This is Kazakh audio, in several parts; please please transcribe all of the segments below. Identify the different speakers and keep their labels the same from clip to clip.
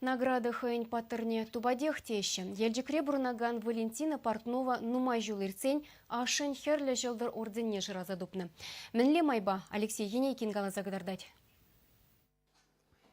Speaker 1: Награды хэйн паттерне тубадех тещи. Елджикре бурнаган Валентина Портнова нумай жулырцень, а шын херлі жылдыр орденне жыразадупны. Мінле майба Алексей Енейкин гала загадардать.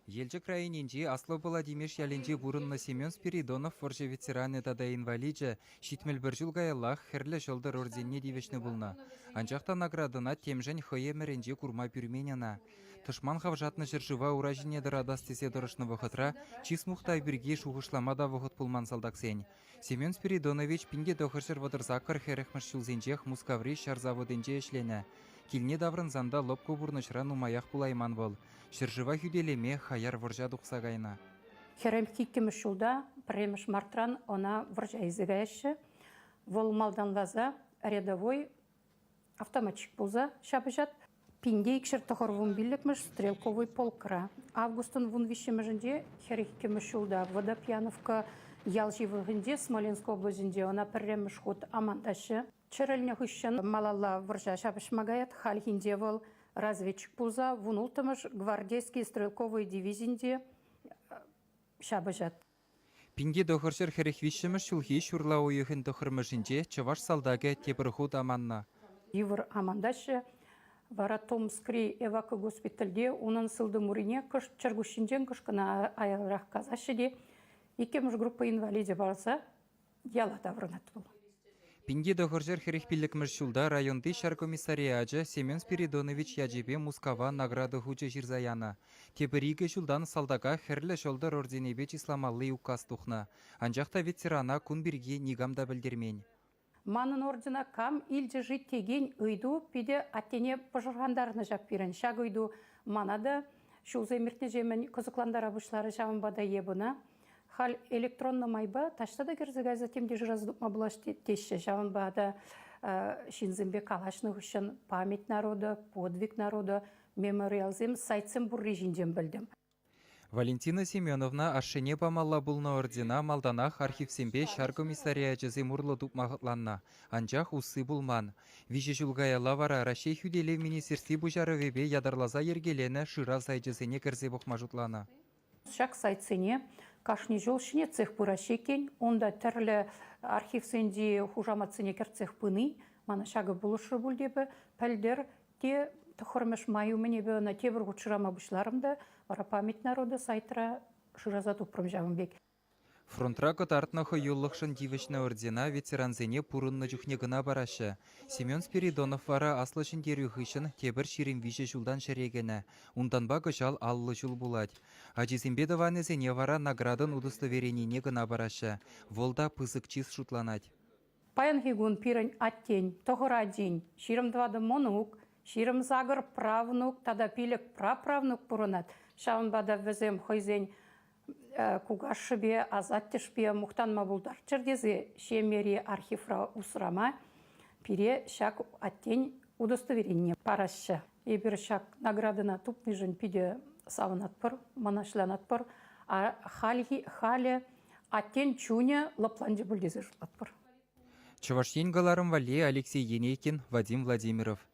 Speaker 2: Елжік районинжи Асло Владимир Яленжи бурынны Семен Спиридонов воржы ветераны тада инвалиджі шитмел бір жыл гаяллах херлі жылдыр орденне девешні бұлна. Анжақта наградына темжен хые мәренжи курма пюрменяна. Тышман хавжатны жыржыва уражине дырадас тесе дұрышны вғытра, чис мұхтай бірге шуғышламада вғыт пулман салдақсен. Семен Спиридонович пинге дохыршыр вадырзақыр херехмыш шулзенжех мускаври шарзаводенже ешлені. Килне даврын занда лопко бурнышра нумаях пулайман бол. Шыржыва хүделеме хаяр выржа дұқса гайна.
Speaker 3: Херем киккеміш жылда, премеш мартран, она выржа изігайшы. Вол малдан лаза, рядовой автоматчик болза, шабыжат. Пинде икшір тұхыр вун билікміш, стрелковый полкра. Августын вун вишемежінде хереккеміш жылда, Водопьяновка ялживығынде, Смоленск облазінде, она премеш ход амандашы. Чырыльне хүшін малалла выржа шабышмагаят, хальхинде вол разведчик пулза, вунултымыш гвардейский стрелковый дивизинде шабыжат.
Speaker 2: Пинге дохыршыр херехвишіміш шулхи шурла ойығын дохырмышынже чываш салдage тепірхуд аманна.
Speaker 3: Ивыр амандашы, вара Томскри эвака госпитальде, унын сылды мурине кыш чыргушинжен кышкына айылрақ казашыде, икеміш группа инвалиде барса, яла таврынат бұл.
Speaker 2: Пинге дохыржыр херехпилік міршулда районды шаркомиссариажы Семен Спиридонович яжебе Мускава награды хучы жирзаяна. Тепіриге шулдан салдаға херлі шолдар орденебе числамалы указ тухна. Анжақта ветерана күн бірге нигамда білдермен.
Speaker 3: Манын ордена кам илже жит теген үйду пиде аттене пожырғандарыны жап берін. Шаг үйду манады шулзы мертне жемен кызыкландара бұшлары жамынбада ебіна. Хал электронны майба таштада керзіға затемде жыраздықма бұлашты теші жамынбада шинзімбе калашны үшін память народа, подвиг народа, мемориалзем сайтсым бұл режимден білдім.
Speaker 2: Валентина Семеновна ашшене памалла бұлна ордена малданах архивсембе шаркомиссариячызы мурлы дұпмағытланна. Анжақ усы бұлман. Вижі жылғаяла вара Рашей хүделе министерстве бұжарывебе ядарлаза ергелені шыра сайжызыне кірзе бұқмажутлана.
Speaker 3: Шак сайтсыне кашни жолшыне цех пырашекен, онда тірлі архивсенде хужаматсыне кер цех пыны, мана шағы бұлышы бұлдебі, пәлдер те тұхырмыш маю мінебі на тебір ғұтшырама бұшларымда, вара память народа сайтыра шыразат ұпрым жавынбек.
Speaker 2: Фронтра кытартнахы юллықшын дивішні ордена ветеранзене пурынны жүхне гына барашы. Семен Спиридонов вара аслышын дерюхышын тебір ширим виші жулдан шерегені. Унданба гышал аллы жул булать. Ажизимбедованезене вара наградын удостоверенине гына барашы. Волда пызык чиз шутланать.
Speaker 3: Паян хигун пирен аттень, тоғыра день, ширым двады монук, ширым загыр правнук, тада пилік праправнук пурынат. Шаунбада візем хойзень кугашыбе, азаттешбе мұқтанма бұлдар. Чердезе шемери архивра усрама, пире шак аттень удостоверение парашы. Ебір шак наградына тупный жын пиде савынатпыр, манашланатпыр, а хали аттень чуне лапланде бұлдезе жылатпыр.
Speaker 2: Чувашьен галарым вале Алексей Енейкин, Вадим Владимиров.